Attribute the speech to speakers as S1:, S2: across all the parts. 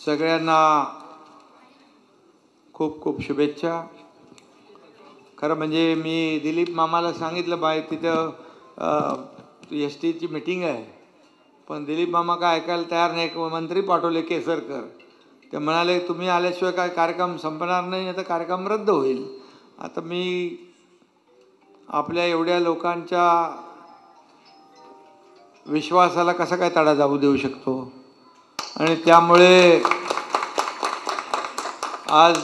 S1: सगळ्यांना खूप खूप शुभेच्छा। खरं म्हणजे मी दिलीप मामाला सांगितलं बाय तिथं STची मीटिंग आहे, पण दिलीप मामा काय ऐकायला तयार नाही। मंत्री पाठवले केसरकर, ते म्हणाले तुम्ही आल्याशिवाय काय कार्यक्रम संपणार नाही, आता कार्यक्रम रद्द होईल। आता मी आपल्या एवढ्या लोकांच्या विश्वासाला कसा काय तडा जाऊ देऊ शकतो, आणि त्यामुळे आज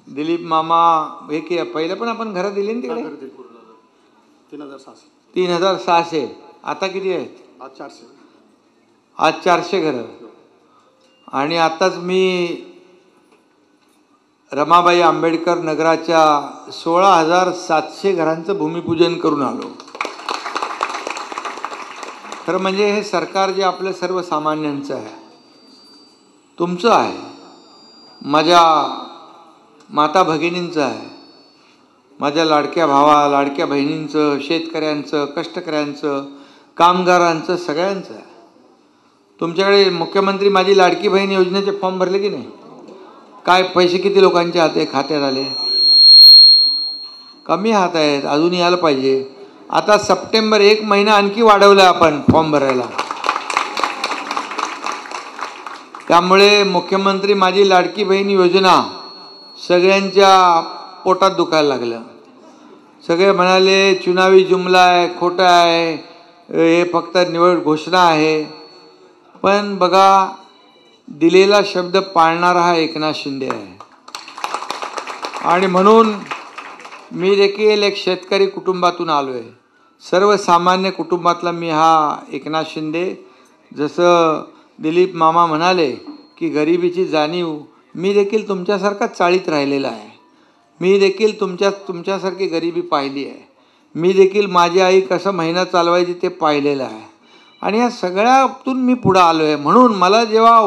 S1: दिलीप मामा हे की पहिलं पण आपण घरं दिली ना तिकडे 3600, आता किती आहेत? आज 400 घरं। आणि आताच मी रमाबाई आंबेडकर नगराच्या 16700 घरांचं भूमिपूजन करून आलो। खरं म्हणजे हे सरकार जे आपलं सर्वसामान्यांचं आहे, तुमचं आहे, माझ्या माता भगिनींचं आहे, माझ्या लाडक्या भावा लाडक्या बहिणींचं, शेतकऱ्यांचं, कष्टकऱ्यांचं, कामगारांचं, सगळ्यांचं आहे। तुमच्याकडे मुख्यमंत्री माझी लाडकी बहीण योजनेचे फॉर्म भरले की नाही? काय पैसे किती लोकांच्या खात्यात आले? कमी हात आहेत, अजून यायला पाहिजे। आता सप्टेंबर 1 महिना आणखी वाढवला आपण फॉर्म भरायला। त्यामुळे मुख्यमंत्री माझी लाडकी बहीण योजना सगळ्यांच्या पोटात दुखायला लागलं। सगळे म्हणाले चुनावी जुमला आहे, खोटा आहे, हे फक्त निवड घोषणा आहे। पण बघा, दिलेला शब्द पाळणारा हा एकनाथ शिंदे आहे। आणि म्हणून मी देखील एक शेतकरी कुटुंबातून आलोय, सर्वसामान्य कुटुंबातला मी हा एकनाथ शिंदे। जसं दिलीप मामा म्हणाले की गरिबीची जाणीव, मी देखील तुमच्यासारखा चाळीत राहिलेला आहे। मी देखील तुमच्यासारखी गरिबी पाहिली आहे। मी देखील माझी आई कसं महिना चालवायची ते पाहिलेलं आहे, आणि या सगळ्यातून मी पुढे आलो आहे। म्हणून मला जेव्हा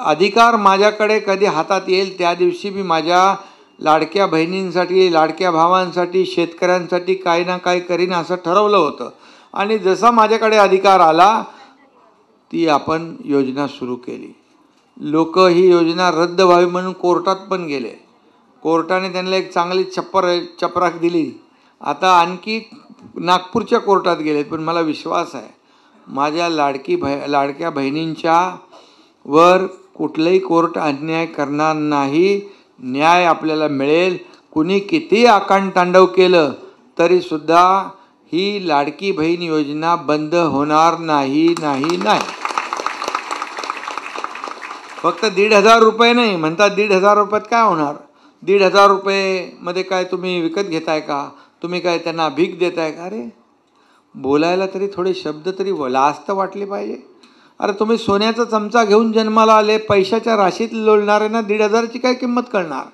S1: अधिकार माझ्याकडे कधी हातात येईल त्या दिवशी मी माझ्या लाडक्या बहिणींसाठी, लाडक्या भावांसाठी, शेतकऱ्यांसाठी काही ना काही करीन असं ठरवलं होतं। आणि जसा माझ्याकडे अधिकार आला ती आपण योजना सुरू केली। लोक ही योजना रद्द व्हावी म्हणून कोर्टात पण गेले, कोर्टाने त्यांना एक चांगली चपराक दिली। आता आणखी नागपूरच्या कोर्टात गेलेत, पण मला विश्वास आहे माझ्या लाडक्या बहिणींच्या वर कुठलंही कोर्ट अन्याय करणार नाही, न्याय आपल्याला मिळेल। कुणी किती आकांडतांडव केलं तरी सुद्धा ही लाडकी बहीण योजना बंद होणार नाही नाही नाही। फक्त 1,500 रुपये नाही म्हणतात, 1,500 रुपयात काय होणार? 1,500 रुपये मध्ये काय तुम्ही विकत घेताय का? तुम्ही काय त्यांना भीक देताय का? अरे बोलायला तरी थोडे शब्द तरी लाजत वाटले पाहिजे। अरे तुम्ही सोन्याचा चमचा घेऊन जन्माला आले, पैशाच्या राशीत लोळणाऱ्यांना 1,500ची काय किंमत कळणार?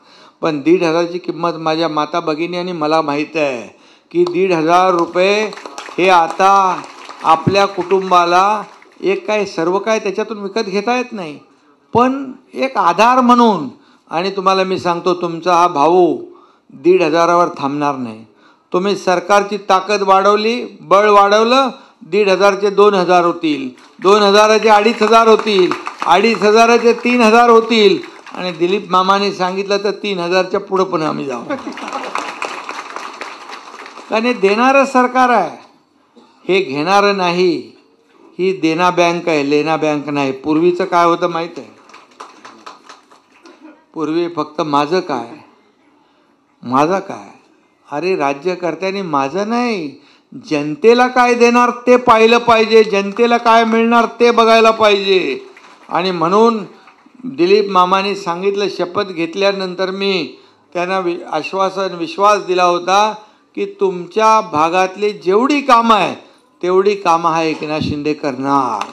S1: पण 1,500ची किंमत माझ्या माता भगिनी आणि मला माहीत आहे की 1,500 रुपये हे आता आपल्या कुटुंबाला एक काय सर्व काय त्याच्यातून विकत घेता येत नाही, पण एक आधार म्हणून। आणि तुम्हाला मी सांगतो, तुमचा हा भाऊ 1,500वर थांबणार नाही। तुम्ही सरकारची ताकद वाढवली, बळ वाढवलं, 1,500चे 2,000 होतील, 2,000चे 2,500 होतील, 2,500चे 3,000 होतील, आणि दिलीप मामाने सांगितलं तर 3,000च्या पुढे पण आम्ही जाऊ। कारण हे देणारं सरकार आहे, हे घेणारं नाही। ही देना बँक आहे, लेना बँक नाही। पूर्वीचं काय होतं माहीत आहे? पूर्वी फक्त माझं काय, माझं काय। अरे राज्यकर्त्यांनी माझं नाही, जनतेला काय देणार ते पाहिलं पाहिजे, जनतेला काय मिळणार ते बघायला पाहिजे। आणि म्हणून दिलीप मामाने सांगितलं, शपथ घेतल्यानंतर मी त्यांना विश्वास दिला होता की तुमच्या भागातली जेवढी कामं आहे तेवढी कामं हा एकनाथ शिंदे करणार।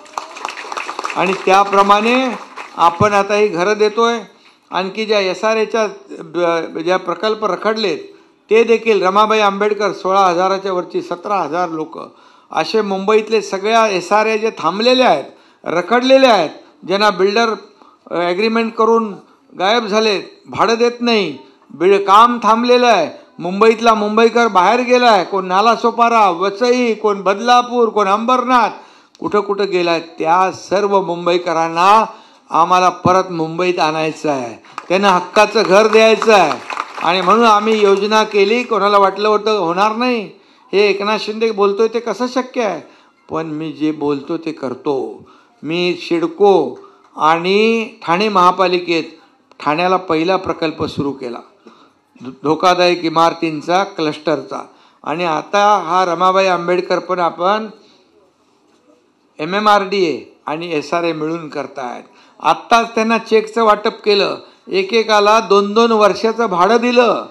S1: आणि त्याप्रमाणे आपण आता ही घरं देतोय। आणखी ज्या SRAच्या ज्या प्रकल्प रखडलेत ते देखील रमाबाई आंबेडकर 16,000च्या वरची 17,000 लोक असे मुंबईतले सगळ्या SRA जे थांबलेले आहेत, रखडलेले आहेत, ज्यांना बिल्डर ॲग्रीमेंट करून गायब झालेत, भाडं देत नाही, काम थांबलेलं आहे। मुंबईतला मुंबईकर बाहेर गेला आहे, कोण नालासोपारा, वसई, कोण बदलापूर, कोण अंबरनाथ, कुठं कुठं गेला आहे। त्या सर्व मुंबईकरांना आम्हाला परत मुंबईत आणायचं आहे, त्यांना हक्काचं घर द्यायचं आहे. आणि म्हणून आम्ही योजना केली. कोणाला वाटलं होतं होणार नाही, हे एकनाथ शिंदे बोलतोय ते कसं शक्य आहे, पण मी जे बोलतो ते करतो. मी सिडको आणि ठाणे महापालिकेत ठाण्याला पहिला प्रकल्प सुरू केला धोकादायक इमारतींचा क्लस्टरचा. आणि आता हा रमाबाई आंबेडकर पण आपण MMRDA आणि SRA मिळून करतायत. आत्ताच त्यांना चेकचं वाटप केलं, एकेकाला 2-2 वर्षाचं भाडं दिलं,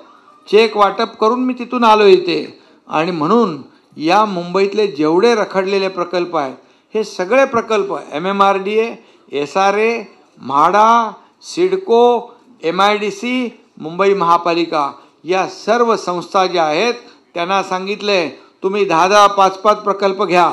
S1: चेक वाटप करून मी तिथून आलो इथे. आणि म्हणून या मुंबईतले जेवढे रखडलेले प्रकल्प आहेत, हे सगळे प्रकल्प MMRDA, SRA, MHADA, CIDCO, MIDC, Mumbai महापालिका या सर्व संस्था ज्या आहेत त्यांना सांगितले तुम्ही 10-10, 5-5 प्रकल्प घ्या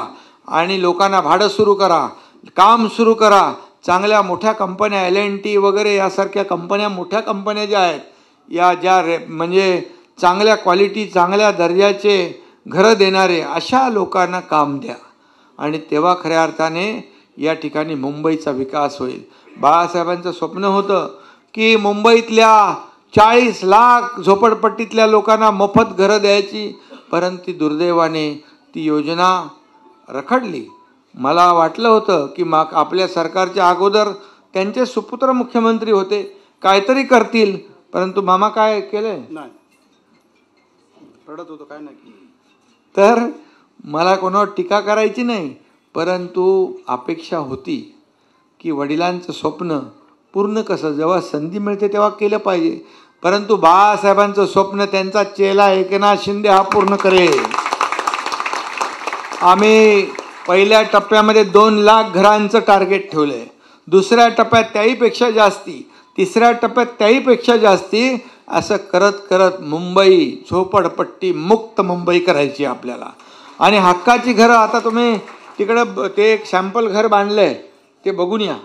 S1: आणि लोकांना भाडं सुरू करा, काम सुरू करा. चांगल्या मोठ्या कंपन्या L&T वगैरे यासारख्या कंपन्या, मोठ्या कंपन्या ज्या आहेत, या ज्या म्हणजे चांगल्या क्वालिटी, चांगल्या दर्जाचे घरं देणारे अशा लोकांना काम द्या. आणि तेव्हा खऱ्या अर्थाने या ठिकाणी मुंबईचा विकास होईल. बाळासाहेबांचं स्वप्न होतं की मुंबईतल्या 40 लाख झोपडपट्टीतल्या लोकांना मोफत घरं द्यायची, परंतु दुर्दैवाने ती योजना रखडली. मला वाटलं होतं की आपल्या सरकारच्या अगोदर त्यांचे सुपुत्र मुख्यमंत्री होते, काहीतरी करतील, परंतु मामा काय केलंय
S2: नाही, रडत होतं काय नाही.
S1: तर मला कोणावर टीका करायची नाही, परंतु अपेक्षा होती की वडिलांचं स्वप्न पूर्ण कसं जेव्हा संधी मिळते तेव्हा केलं पाहिजे. परंतु बाळासाहेबांचं स्वप्न त्यांचा चेला एकनाथ शिंदे हा पूर्ण करेल. आम्ही पहिल्या टप्प्यामध्ये 2 लाख घरांचं टार्गेट ठेवलंय, दुसऱ्या टप्प्यात त्याहीपेक्षा जास्ती, तिसऱ्या टप्प्यात त्याहीपेक्षा जास्ती. असं करत करत मुंबई झोपडपट्टी मुक्त मुंबई करायची आपल्याला. आणि हक्काची घरं आता तुम्ही तिकडं ते एक सॅम्पल घर बांधलंय ते बघून या.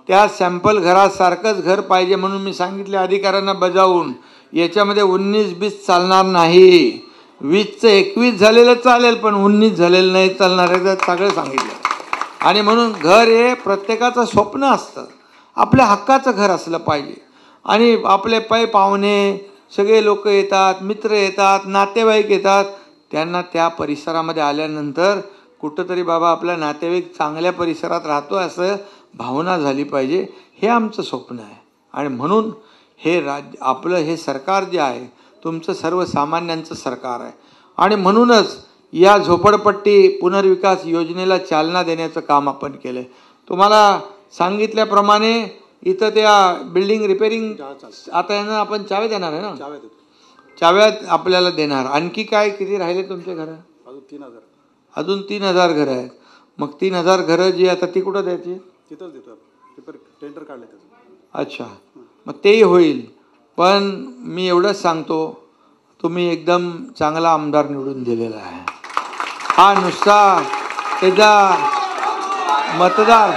S1: त्या सॅम्पल घरासारखंच घर पाहिजे म्हणून मी सांगितले अधिकाऱ्यांना बजावून, याच्यामध्ये 19-20 चालणार नाही. 20चं 21 झालेलं चालेल, पण 19 झालेलं नाही चालणार आहे, सगळं सांगितलं. आणि म्हणून घर हे प्रत्येकाचं स्वप्न असतं, आपल्या हक्काचं घर असलं पाहिजे. आणि आपले पाहुणे सगळे लोक येतात, मित्र येतात, नातेवाईक येतात, त्यांना त्या परिसरामध्ये आल्यानंतर कुठंतरी बाबा आपला नातेवाईक चांगल्या परिसरात राहतो असं भावना झाली पाहिजे. हे आमचं स्वप्न आहे. आणि म्हणून हे आपलं हे सरकार जे आहे तुमचं सर्वसामान्यांचं सरकार आहे. आणि म्हणूनच या झोपडपट्टी पुनर्विकास योजनेला चालना देण्याचं काम आपण केलं आहे. तुम्हाला सांगितल्याप्रमाणे इथं त्या बिल्डिंग रिपेरिंग आता यांना आपण चाव्या देणार आहे ना, चाव्या आपल्याला देणार. आणखी काय किती राहिले तुमचे घरं? अजून 3,000 घरं आहेत. मग 3,000 घरं जी आता ती कुठं द्यायची?
S2: तिथंच देतो, टेंडर काढले.
S1: अच्छा, मग तेही होईल. पण मी एवढंच सांगतो, तुम्ही एकदम चांगला आमदार निवडून दिलेला आहे. हा नुसता त्याचा मतदार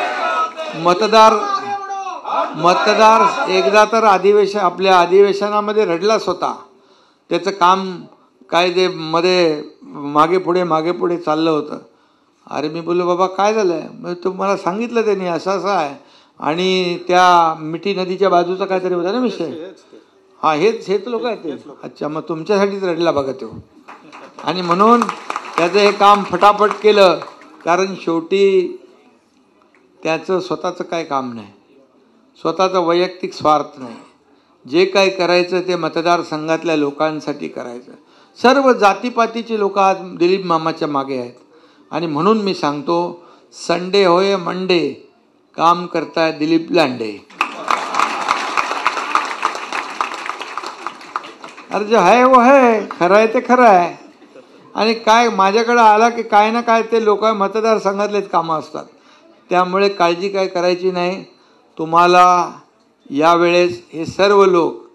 S1: एकदा तर आपल्या अधिवेशनामध्ये रडलाच होता. त्याचं काम काय ते मध्ये मागे पुढे चाललं होतं. अरे मी बोललो बाबा काय झालंय? मग तुम्हाला सांगितलं त्यांनी असं असं आहे. आणि त्या मिठी नदीच्या बाजूचा काहीतरी होता ना विषय. हा हेच लोक आहेत ते. अच्छा, मग तुमच्यासाठीच रडला बघा तो. आणि म्हणून त्याचं हे काम फटाफट केलं, कारण शेवटी त्याचं स्वतःचं काय काम नाही, स्वतःचा वैयक्तिक स्वार्थ नाही. जे काय करायचं ते मतदारसंघातल्या लोकांसाठी करायचं. सर्व जातीपातीचे लोक आज दिलीप मामाच्या मागे आहेत. आणि म्हणून मी सांगतो, संडे होय मंडे काम करताय दिलीप लांडे. अरे जे आहे वो है, खरं आहे ते खरं आहे. आणि काय माझ्याकडे आला की काय ना काय ते लोक मतदारसंघातलेच कामं असतात. त्यामुळे काळजी काय करायची नाही. तुम्हाला यावेळेस हे सर्व लोक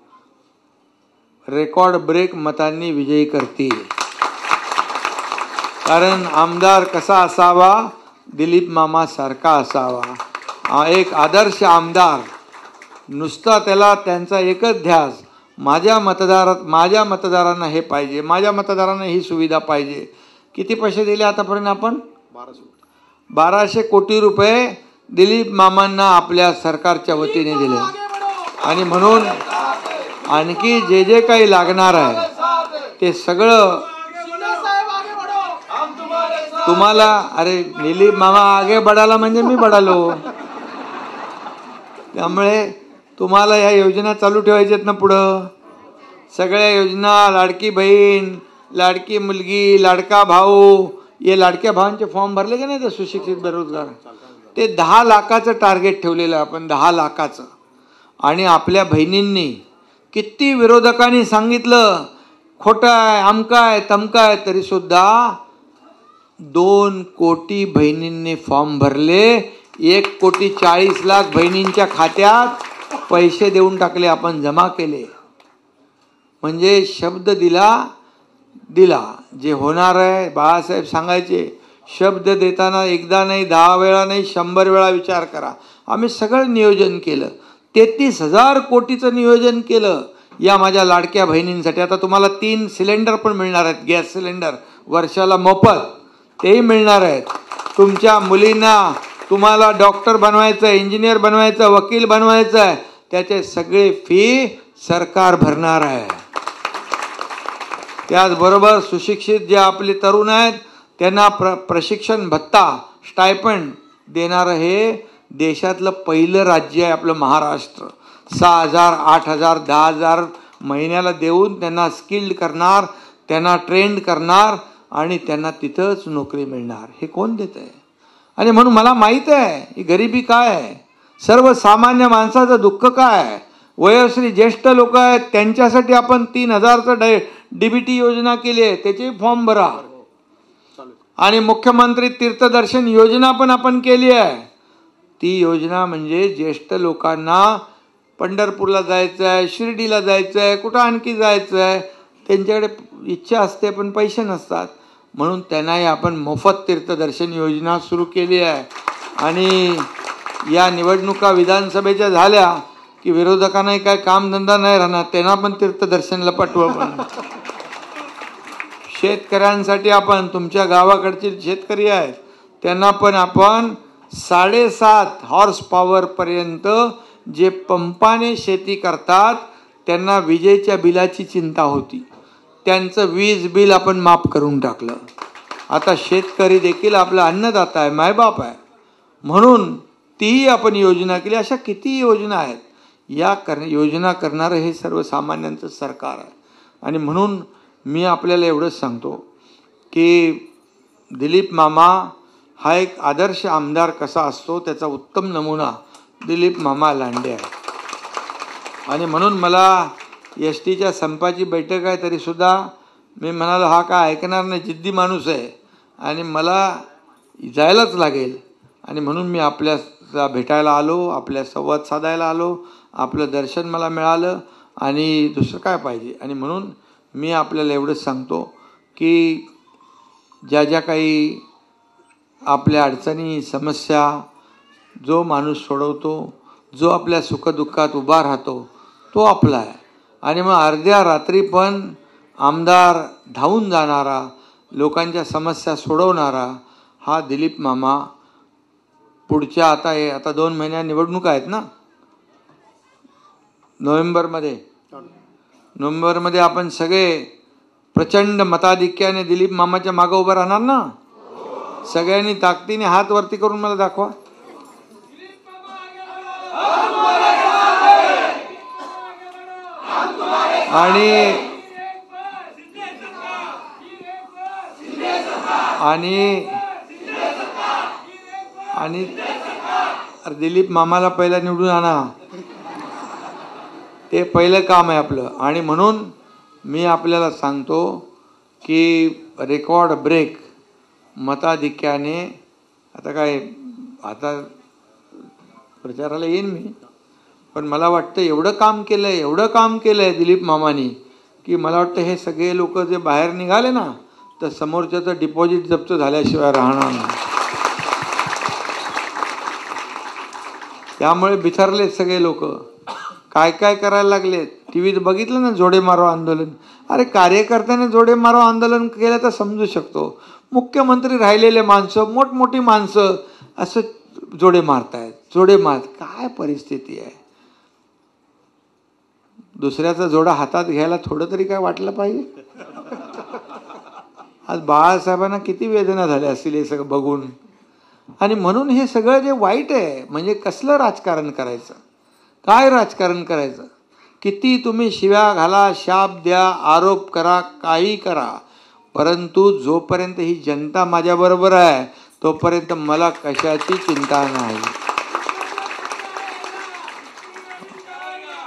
S1: रेकॉर्ड ब्रेक मतांनी विजयी करतील. कारण आमदार कसा असावा? दिलीप मामा सारखा असावा. एक आदर्श आमदार. नुसता त्याला त्यांचा एकच ध्यास, माझ्या मतदारांना हे पाहिजे, माझ्या मतदारांना ही सुविधा पाहिजे. किती पैसे दिले आतापर्यंत आपण? 1200 कोटी रुपये दिलीप मामांना आपल्या सरकारच्या वतीने दिले. आणि म्हणून आणखी जे जे काही लागणार आहे ते सगळं तुम्हाला. अरे दिलीप मामा आगे बढाला म्हणजे मी बढालो. त्यामुळे तुम्हाला ह्या योजना चालू ठेवायच्यात ना पुढं. सगळ्या योजना, लाडकी बहीण, लाडकी मुलगी, लाडका भाऊ, हे लाडक्या भावांचे फॉर्म भरले का नाही तर सुशिक्षित बेरोजगार, ते 10 लाखाचं टार्गेट ठेवलेलं आपण, 10 लाखाचं. आणि आपल्या बहिणींनी किती विरोधकांनी सांगितलं खोटं आहे, अमका आहे, तमका आहे, तरी सुद्धा 2 कोटी बहिणींनी फॉर्म भरले. 1,40,00,000 बहिणींच्या खात्यात पैसे देऊन टाकले, आपण जमा केले. म्हणजे शब्द दिला. जे होणार आहे, बाळासाहेब सांगायचे, शब्द देताना एकदा नाही, 10 वेळा नाही, 100 वेळा विचार करा. आम्ही सगळं नियोजन केलं. 33,000 कोटीचं नियोजन केलं या माझ्या लाडक्या बहिणींसाठी. आता तुम्हाला 3 सिलेंडर पण मिळणार आहेत, गॅस सिलेंडर वर्षाला मोफत, तेही मिळणार आहेत. तुमच्या मुलींना, तुम्हाला डॉक्टर बनवायचं आहे, इंजिनियर बनवायचं, वकील बनवायचं आहे, त्याचे सगळे फी सरकार भरणार आहे. त्याचबरोबर सुशिक्षित जे आपले तरुण आहेत त्यांना प्रशिक्षण भत्ता, स्टायपंड देणारं हे देशातलं पहिलं राज्य आहे आपलं महाराष्ट्र. 6,000, 8,000, 10,000 महिन्याला देऊन त्यांना स्किल्ड करणार, त्यांना ट्रेंड करणार आणि त्यांना तिथंच नोकरी मिळणार. हे कोण देत आहे? आणि म्हणून मला माहीत आहे ही गरिबी काय आहे, सर्वसामान्य माणसाचं दुःख काय आहे. वयोश्री ज्येष्ठ लोक आहेत त्यांच्यासाठी आपण 3,000चं DBT योजना केली आहे, त्याचे फॉर्म भरा. आणि मुख्यमंत्री तीर्थदर्शन योजना पण आपण केली आहे. ती योजना म्हणजे ज्येष्ठ लोकांना पंढरपूरला जायचं आहे, शिर्डीला जायचं आहे, कुठं आणखी जायचं आहे, त्यांच्याकडे इच्छा असते पण पैसे नसतात, म्हणून त्यांनाही आपण मोफत तीर्थदर्शन योजना सुरू केली आहे. आणि या निवडणुका विधानसभेच्या झाल्या की विरोधकांनाही काय कामधंदा नाही राहणार, त्यांना पण तीर्थदर्शनला पाठवू. पण शेतकऱ्यांसाठी आपण, तुमच्या गावाकडचे शेतकरी आहेत त्यांना पण आपण 7.5 हॉर्स पॉवर पर्यंत जे पंपाने शेती करतात त्यांना विजेच्या बिलाची चिंता होती, त्यांचं वीज बिल आपण माफ करून टाकलं. आता शेतकरी देखील आपला अन्नदाता आहे, मायबाप आहे, म्हणून तीही आपण योजना केली. अशा किती योजना आहेत. या योजना करणारं हे सर्वसामान्यांचं सरकार आहे. आणि म्हणून मी आपल्याला एवढंच सांगतो की दिलीप मामा हा एक आदर्श आमदार कसा असतो त्याचा उत्तम नमुना दिलीप मामा लांडे आहे. आणि म्हणून मला STच्या संपाची बैठक आहे तरीसुद्धा मी म्हणालो हा काय ऐकणार नाही, जिद्दी माणूस आहे आणि मला जायलाच लागेल. आणि म्हणून मी आपल्याला भेटायला आलो, आपल्या संवाद साधायला आलो, आपलं दर्शन मला मिळालं आणि दुसरं काय पाहिजे. आणि म्हणून मी आपल्याला एवढंच सांगतो की ज्या ज्या काही आपल्या अडचणी, समस्या जो माणूस सोडवतो, जो आपल्या सुखदुःखात उभा राहतो तो आपला आहे. आणि मग अर्ध्या रात्री पण आमदार धावून जाणारा, लोकांच्या समस्या सोडवणारा हा दिलीप मामा. पुढच्या आता 2 महिन्या निवडणुका आहेत ना, नोव्हेंबरमध्ये आपण सगळे प्रचंड मताधिक्याने दिलीप मामाच्या मागं उभं राहणार ना. सगळ्यांनी ताकदीने हात वरती करून मला दाखवा. आणि दिलीप मामाला पहिला निवडून आणा, ते पहिलं काम आहे आपलं. आणि म्हणून मी आपल्याला सांगतो की रेकॉर्ड ब्रेक मताधिक्याने, आता प्रचाराला येईन मी, पण मला वाटतं एवढं काम केलं आहे दिलीप मामानी की मला वाटतं हे सगळे लोक जे बाहेर निघाले ना तर समोरच्याचं डिपॉझिट जप्त झाल्याशिवाय राहणार नाही. त्यामुळे बिथरलेत सगळे लोक, काय काय करायला लागलेत. टीव्हीत बघितलं ना जोडे मारो आंदोलन. अरे कार्यकर्त्याने जोडे मारो आंदोलन केलं तर समजू शकतो. मुख्यमंत्री राहिलेले माणसं, मोठमोठी माणसं असं जोडे मारत काय परिस्थिती आहे. दुसऱ्याचा जोडा हातात घ्यायला थोडं तरी काय वाटलं पाहिजे. आज बाळासाहेबांना किती वेदना झाल्या असतील हे सगळं बघून. आणि म्हणून हे सगळं जे वाईट आहे, म्हणजे कसलं राजकारण करायचं, काय राजकारण करायचं. किती तुम्ही शिव्या घाला, शाप द्या, आरोप करा, काही करा, परंतु जोपर्यंत ही जनता माझ्याबरोबर आहे तोपर्यंत मला कशाची चिंता नाही.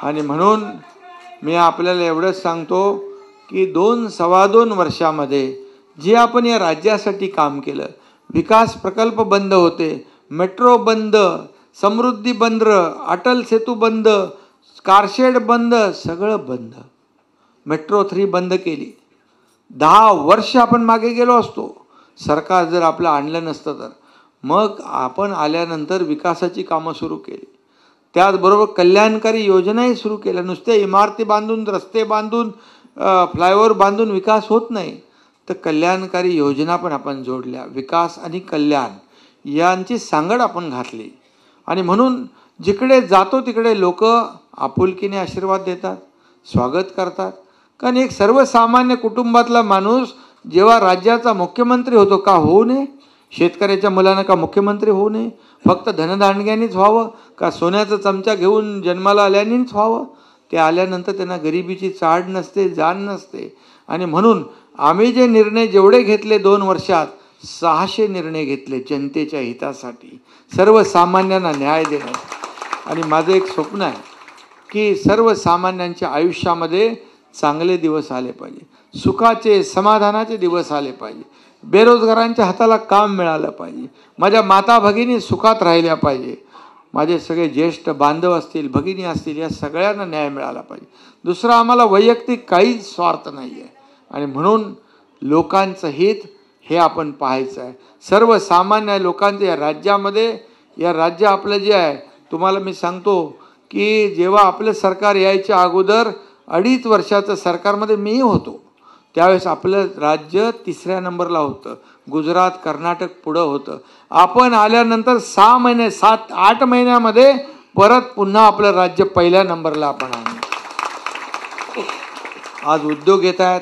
S1: आणि म्हणून मी आपल्याला एवढंच सांगतो की 2-2.25 वर्षामध्ये जे आपण या राज्यासाठी काम केलं, विकास प्रकल्प बंद होते, मेट्रो बंद, समृद्धी बंद, अटल सेतू बंद, कारशेड बंद, सगळं बंद. मेट्रो 3 बंद केली. 10 वर्ष आपण मागे गेलो असतो सरकार जर आपलं आणलं नसतं तर. मग आपण आल्यानंतर विकासाची कामं सुरू केली, त्याचबरोबर कल्याणकारी योजनाही सुरू केल्या. नुसत्या इमारती बांधून, रस्ते बांधून, फ्लायओव्हर बांधून विकास होत नाही, तर कल्याणकारी योजना पण आपण जोडल्या. विकास आणि कल्याण यांची सांगड आपण घातली. आणि म्हणून जिकडे जातो तिकडे लोक आपुलकीने आशीर्वाद देतात, स्वागत करतात. कारण एक सर्वसामान्य कुटुंबातला माणूस जेव्हा राज्याचा मुख्यमंत्री होतो, का होऊ नये? शेतकऱ्याच्या मुलांना का मुख्यमंत्री होऊ नये? फक्त धनदांडग्यांनीच व्हावं का सोन्याचा चमचा घेऊन जन्माला आल्यानेच व्हावं? ते आल्यानंतर त्यांना गरिबीची चाड नसते, जाण नसते. आणि म्हणून आम्ही जे निर्णय जेवढे घेतले 2 वर्षात, 600 निर्णय घेतले जनतेच्या हितासाठी, सर्वसामान्यांना न्याय देण्यासाठी. आणि माझं एक स्वप्न आहे की सर्वसामान्यांच्या आयुष्यामध्ये चांगले दिवस आले पाहिजे, सुखाचे समाधानाचे दिवस आले पाहिजे, बेरोजगारांच्या हाताला काम मिळालं पाहिजे, माझ्या माता भगिनी सुखात राहिल्या पाहिजे, माझे सगळे ज्येष्ठ बांधव असतील, भगिनी असतील, या सगळ्यांना न्याय मिळाला पाहिजे. दुसरा आम्हाला वैयक्तिक काहीच स्वार्थ नाही आहे. आणि म्हणून लोकांचं हित हे आपण पाहायचं आहे. सर्वसामान्य लोकांचं या राज्यामध्ये, या राज्य आपलं जे आहे, तुम्हाला मी सांगतो की जेव्हा आपलं सरकार यायच्या अगोदर 2.5 वर्षाचं सरकारमध्ये मी होतो, त्यावेळेस आपलं राज्य 3ऱ्या नंबरला होतं. गुजरात, कर्नाटक पुढं होतं. आपण आल्यानंतर 6 महिने, 7-8 महिन्यामध्ये परत पुन्हा आपलं राज्य 1ल्या नंबरला आपण आणलं. आज उद्योग येत आहेत.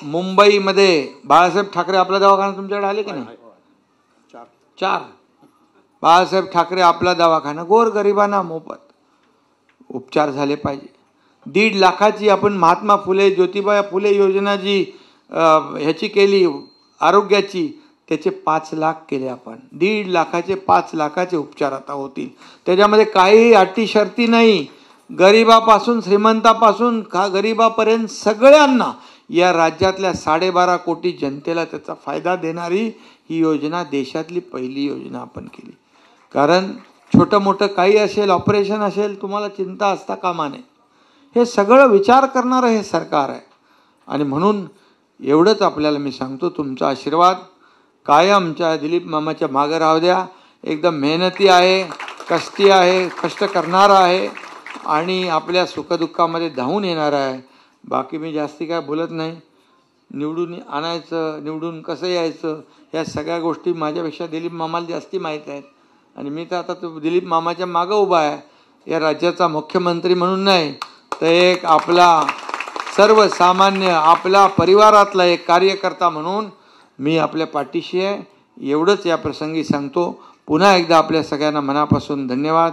S1: मुंबईमध्ये बाळासाहेब ठाकरे आपला दवाखाना तुमच्याकडे आले की नाही? 4 बाळासाहेब ठाकरे आपला दवाखाना, गोरगरिबांना मोफत उपचार झाले पाहिजे. 1.5 लाखाची आपण महात्मा फुले, ज्योतिबा फुले योजना जी ह्याची केली आरोग्याची, त्याचे 5 लाख केले आपण. 1.5 लाखाचे 5 लाखाचे उपचार आता होतील. त्याच्यामध्ये काही अटी शर्ती नाही. गरिबापासून श्रीमंतापासून गरिबापर्यंत सगळ्यांना, या राज्यातल्या 12.5 कोटी जनतेला त्याचा फायदा देणारी ही योजना देशातली पहिली योजना आपण केली. कारण छोटं मोठं काही असेल, ऑपरेशन असेल, तुम्हाला चिंता असता कामा नये. हे सगळं विचार करणारं हे सरकार आहे. आणि म्हणून एवढंच आपल्याला मी सांगतो, तुमचा आशीर्वाद कायम आमच्या दिलीप मामाच्या मागं राहू द्या. एकदम मेहनती आहे, कष्टी आहे, कष्ट करणारा आहे आणि आपल्या सुखदुःखामध्ये धावून येणार आहे. बाकी मी जास्ती काय बोलत नाही. निवडून आणायचं, निवडून कसं यायचं, ह्या सगळ्या गोष्टी माझ्यापेक्षा दिलीप मामाला जास्ती माहीत आहेत. आणि मी तर आता तो दिलीप मामाच्या मागं उभा आहे, या राज्याचा मुख्यमंत्री म्हणून नाही, तर एक आपला सर्वसामान्य आपला परिवारातला एक कार्यकर्ता म्हणून मी आपल्या पाठीशी आहे. एवढंच या प्रसंगी सांगतो. पुन्हा एकदा आपल्या सगळ्यांना मनापासून धन्यवाद.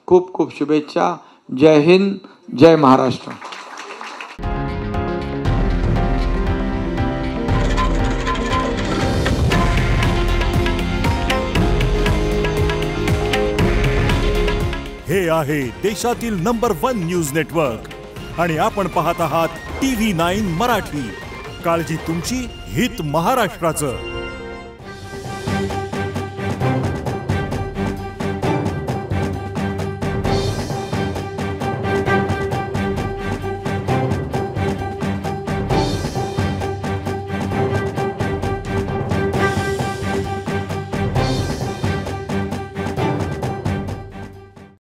S1: खूप खूप शुभेच्छा. जय हिंद, जय महाराष्ट्र.
S3: हे आहे देशातील नंबर 1 न्यूज नेटवर्क आणि आपण पाहत आहात TV9 मराठी. काळजी तुमची, हित महाराष्ट्राचं.